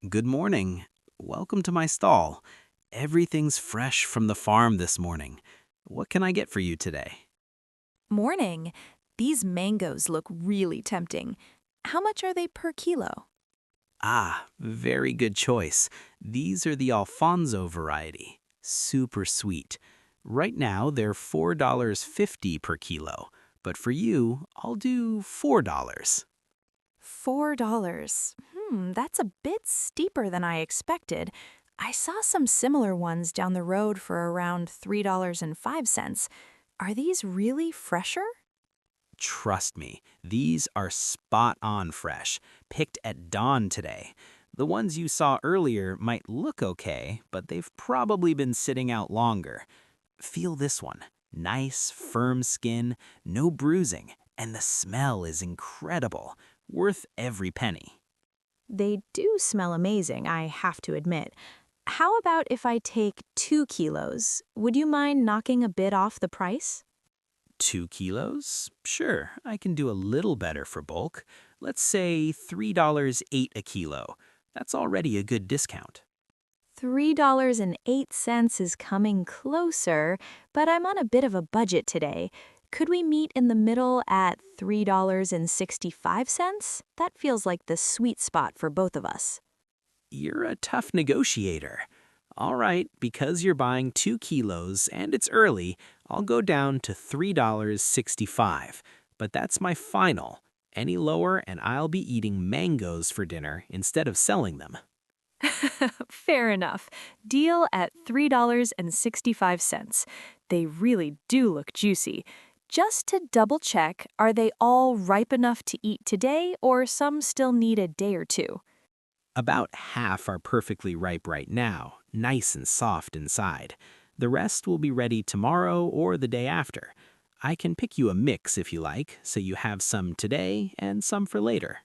Good morning. Welcome to my stall. Everything's fresh from the farm this morning. What can I get for you today? Morning. These mangoes look really tempting. How much are they per kilo? Ah, very good choice. These are the Alfonso variety. Super sweet. Right now, they're $4.50 per kilo, but for you, I'll do $4. $4. That's a bit steeper than I expected. I saw some similar ones down the road for around $3.05. Are these really fresher? Trust me, these are spot on fresh, picked at dawn today. The ones you saw earlier might look okay, but they've probably been sitting out longer. Feel this one. Nice, firm skin, no bruising, and the smell is incredible. Worth every penny. They do smell amazing, I have to admit. How about if I take 2 kilos? Would you mind knocking a bit off the price? 2 kilos? Sure, I can do a little better for bulk. Let's say $3.08 a kilo. That's already a good discount. $3.08 is coming closer, but I'm on a bit of a budget today. Could we meet in the middle at $3.65? That feels like the sweet spot for both of us. You're a tough negotiator. All right, because you're buying 2 kilos and it's early, I'll go down to $3.65. But that's my final. Any lower and I'll be eating mangoes for dinner instead of selling them. Fair enough. Deal at $3.65. They really do look juicy. Just to double check, are they all ripe enough to eat today or some still need a day or two? About half are perfectly ripe right now, nice and soft inside. The rest will be ready tomorrow or the day after. I can pick you a mix if you like, so you have some today and some for later.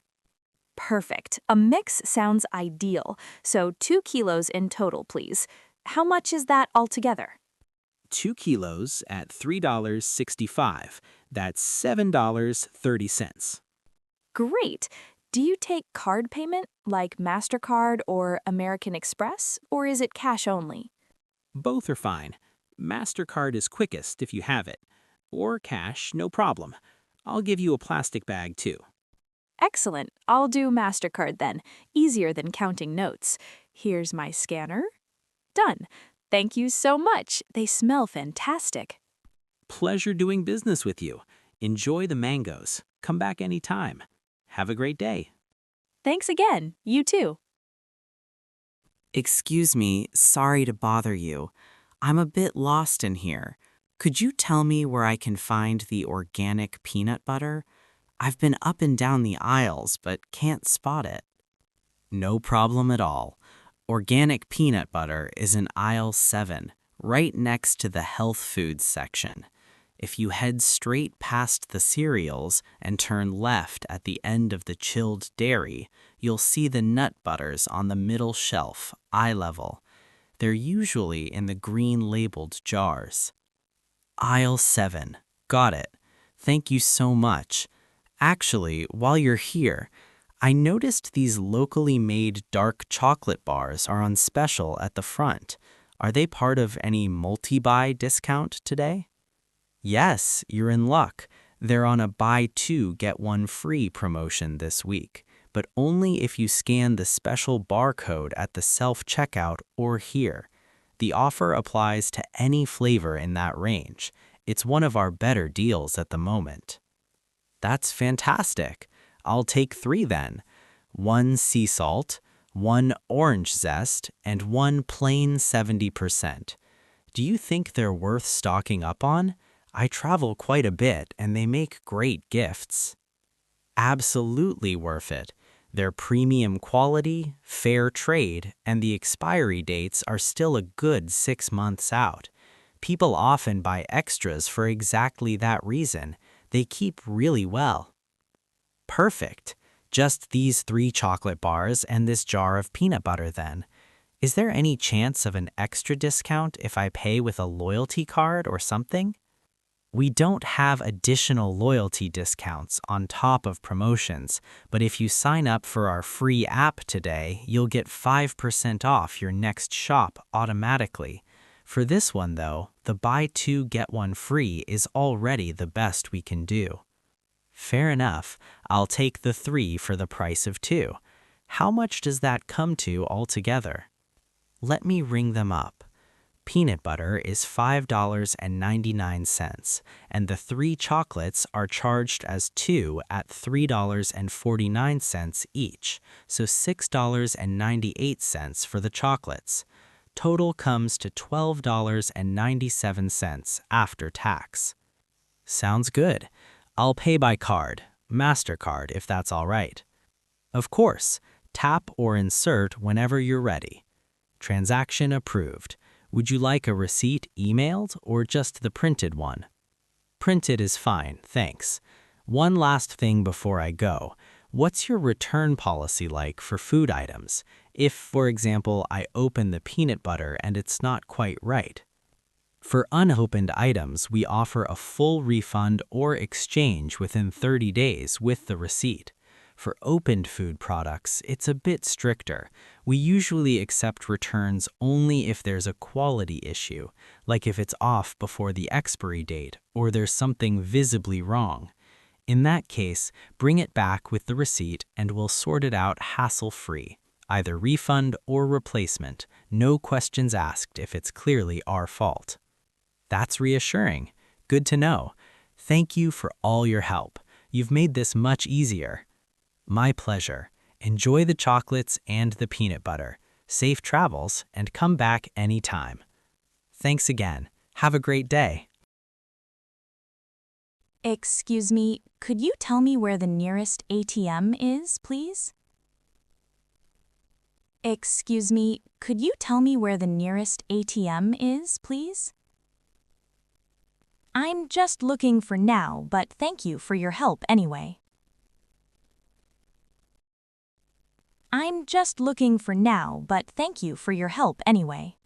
Perfect. A mix sounds ideal. So 2 kilos in total, please. How much is that altogether? 2 kilos at $3.65. That's $7.30. Great. Do you take card payment like MasterCard or American Express, or is it cash only? Both are fine. MasterCard is quickest if you have it. Or cash, no problem. I'll give you a plastic bag too. Excellent. I'll do MasterCard then. Easier than counting notes. Here's my scanner. Done. Thank you so much. They smell fantastic. Pleasure doing business with you. Enjoy the mangoes. Come back anytime. Have a great day. Thanks again. You too. Excuse me, sorry to bother you. I'm a bit lost in here. Could you tell me where I can find the organic peanut butter? I've been up and down the aisles, but can't spot it. No problem at all. Organic peanut butter is in aisle 7, right next to the health foods section. If you head straight past the cereals and turn left at the end of the chilled dairy, you'll see the nut butters on the middle shelf, eye level. They're usually in the green labeled jars. Aisle 7. Got it. Thank you so much. Actually, while you're here, I noticed these locally made dark chocolate bars are on special at the front. Are they part of any multi-buy discount today? Yes, you're in luck. They're on a buy two, get one free promotion this week, but only if you scan the special barcode at the self-checkout or here. The offer applies to any flavor in that range. It's one of our better deals at the moment. That's fantastic. I'll take 3 then. 1 sea salt, 1 orange zest, and 1 plain 70%. Do you think they're worth stocking up on? I travel quite a bit and they make great gifts. Absolutely worth it. They're premium quality, fair trade, and the expiry dates are still a good 6 months out. People often buy extras for exactly that reason. They keep really well. Perfect. Just these 3 chocolate bars and this jar of peanut butter then. Is there any chance of an extra discount if I pay with a loyalty card or something? We don't have additional loyalty discounts on top of promotions, but if you sign up for our free app today, you'll get 5% off your next shop automatically. For this one, though, the buy two get one free is already the best we can do. Fair enough, I'll take the 3 for the price of 2. How much does that come to altogether? Let me ring them up. Peanut butter is $5.99, and the 3 chocolates are charged as 2 at $3.49 each, so $6.98 for the chocolates. Total comes to $12.97 after tax. Sounds good. I'll pay by card, MasterCard if that's all right. Of course, tap or insert whenever you're ready. Transaction approved. Would you like a receipt emailed or just the printed one? Printed is fine, thanks. One last thing before I go. What's your return policy like for food items? If, for example, I open the peanut butter and it's not quite right. For unopened items, we offer a full refund or exchange within 30 days with the receipt. For opened food products, it's a bit stricter. We usually accept returns only if there's a quality issue, like if it's off before the expiry date or there's something visibly wrong. In that case, bring it back with the receipt and we'll sort it out hassle-free, either refund or replacement, no questions asked if it's clearly our fault. That's reassuring. Good to know. Thank you for all your help. You've made this much easier. My pleasure. Enjoy the chocolates and the peanut butter. Safe travels and come back anytime. Thanks again. Have a great day. Excuse me, could you tell me where the nearest ATM is, please? Excuse me, could you tell me where the nearest ATM is, please? I'm just looking for now, but thank you for your help anyway. I'm just looking for now, but thank you for your help anyway.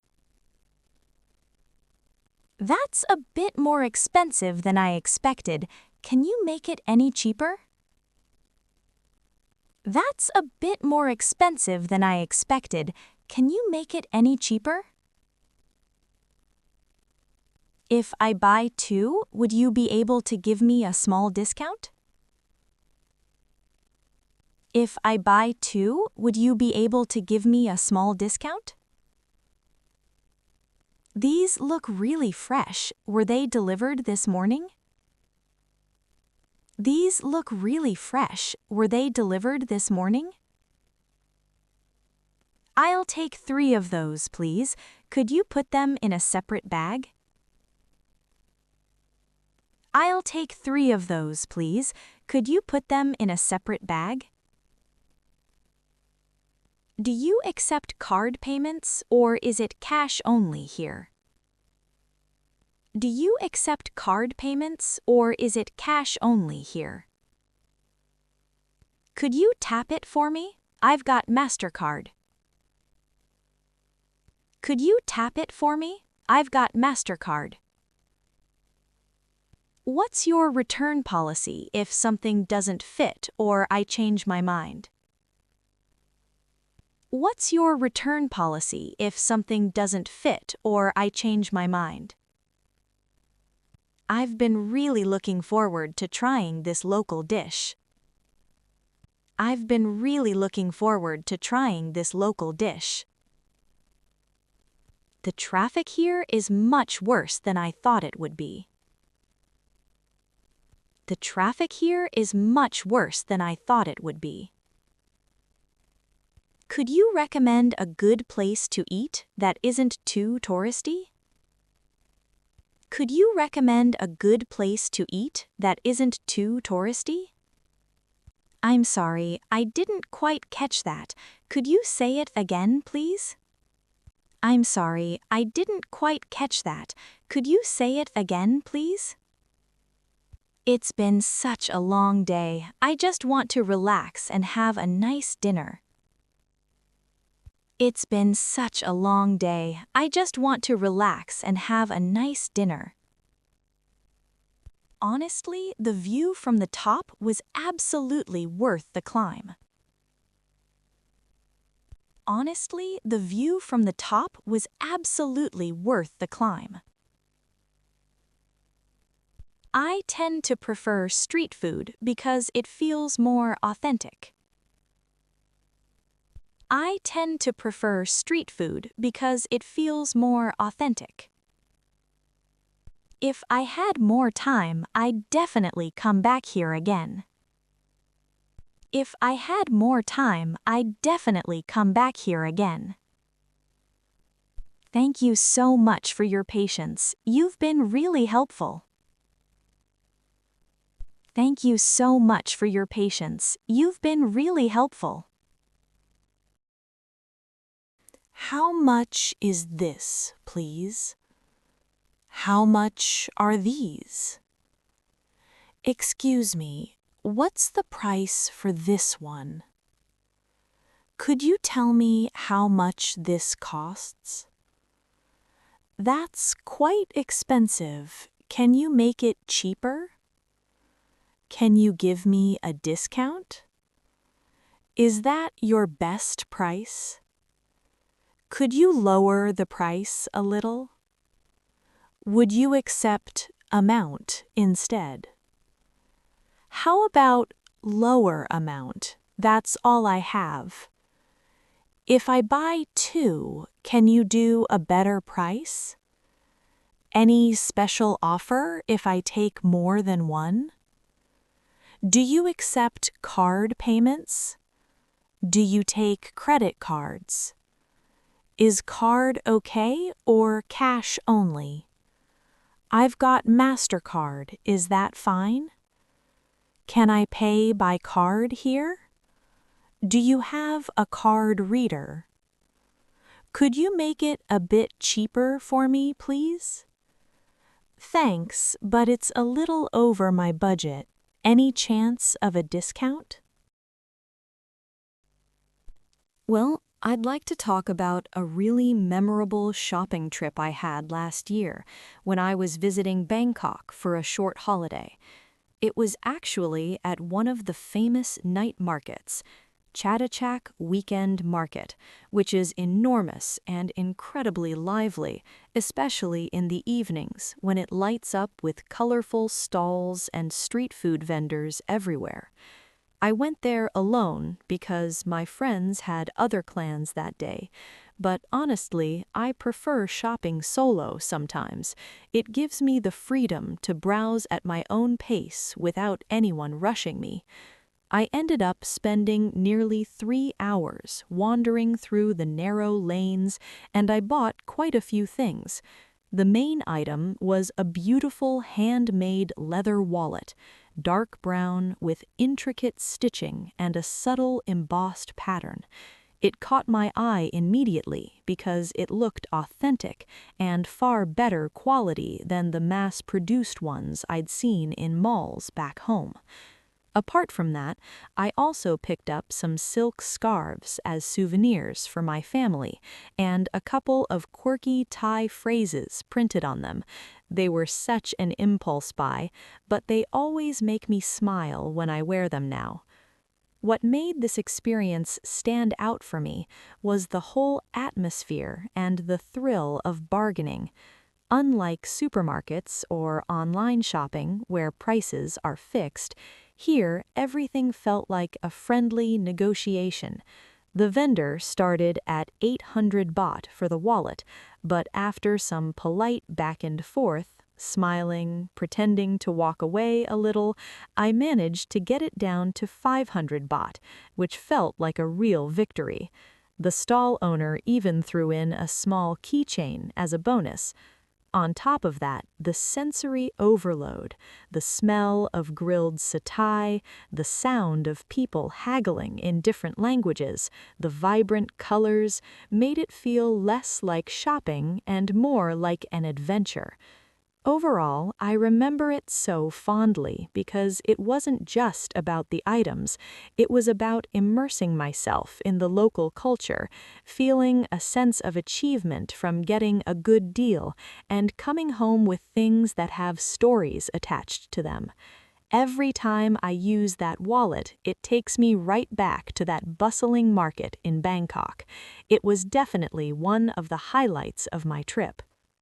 That's a bit more expensive than I expected. Can you make it any cheaper? That's a bit more expensive than I expected. Can you make it any cheaper? If I buy 2, would you be able to give me a small discount? If I buy 2, would you be able to give me a small discount? These look really fresh. Were they delivered this morning? These look really fresh. Were they delivered this morning? I'll take 3 of those, please. Could you put them in a separate bag? I'll take 3 of those, please. Could you put them in a separate bag? Do you accept card payments, or is it cash only here? Do you accept card payments, or is it cash only here? Could you tap it for me? I've got MasterCard. Could you tap it for me? I've got MasterCard. What's your return policy if something doesn't fit or I change my mind? What's your return policy if something doesn't fit or I change my mind? I've been really looking forward to trying this local dish. I've been really looking forward to trying this local dish. The traffic here is much worse than I thought it would be. The traffic here is much worse than I thought it would be. Could you recommend a good place to eat that isn't too touristy? Could you recommend a good place to eat that isn't too touristy? I'm sorry, I didn't quite catch that. Could you say it again, please? I'm sorry, I didn't quite catch that. Could you say it again, please? It's been such a long day. I just want to relax and have a nice dinner. It's been such a long day. I just want to relax and have a nice dinner. Honestly, the view from the top was absolutely worth the climb. Honestly, the view from the top was absolutely worth the climb. I tend to prefer street food because it feels more authentic. I tend to prefer street food because it feels more authentic. If I had more time, I'd definitely come back here again. If I had more time, I'd definitely come back here again. Thank you so much for your patience. You've been really helpful. Thank you so much for your patience. You've been really helpful. How much is this, please? How much are these? Excuse me, what's the price for this one? Could you tell me how much this costs? That's quite expensive. Can you make it cheaper? Can you give me a discount? Is that your best price? Could you lower the price a little? Would you accept amount instead? How about lower amount? That's all I have. If I buy 2, can you do a better price? Any special offer if I take more than 1? Do you accept card payments? Do you take credit cards? Is card okay or cash only? I've got MasterCard, is that fine? Can I pay by card here? Do you have a card reader? Could you make it a bit cheaper for me, please? Thanks, but it's a little over my budget. Any chance of a discount? Well, I'd like to talk about a really memorable shopping trip I had last year when I was visiting Bangkok for a short holiday. It was actually at one of the famous night markets, Chatuchak Weekend Market, which is enormous and incredibly lively, especially in the evenings when it lights up with colorful stalls and street food vendors everywhere. I went there alone because my friends had other plans that day, but honestly, I prefer shopping solo sometimes. It gives me the freedom to browse at my own pace without anyone rushing me. I ended up spending nearly 3 hours wandering through the narrow lanes, and I bought quite a few things. The main item was a beautiful handmade leather wallet, dark brown with intricate stitching and a subtle embossed pattern. It caught my eye immediately because it looked authentic and far better quality than the mass-produced ones I'd seen in malls back home. Apart from that, I also picked up some silk scarves as souvenirs for my family and a couple of quirky Thai phrases printed on them. They were such an impulse buy, but they always make me smile when I wear them now. What made this experience stand out for me was the whole atmosphere and the thrill of bargaining. Unlike supermarkets or online shopping where prices are fixed, here everything felt like a friendly negotiation. The vendor started at 800 baht for the wallet, but after some polite back and forth, smiling, pretending to walk away a little, I managed to get it down to 500 baht, which felt like a real victory. The stall owner even threw in a small keychain as a bonus. On top of that, the sensory overload, the smell of grilled satay, the sound of people haggling in different languages, the vibrant colors, made it feel less like shopping and more like an adventure. Overall, I remember it so fondly because it wasn't just about the items, it was about immersing myself in the local culture, feeling a sense of achievement from getting a good deal, and coming home with things that have stories attached to them. Every time I use that wallet, it takes me right back to that bustling market in Bangkok. It was definitely one of the highlights of my trip.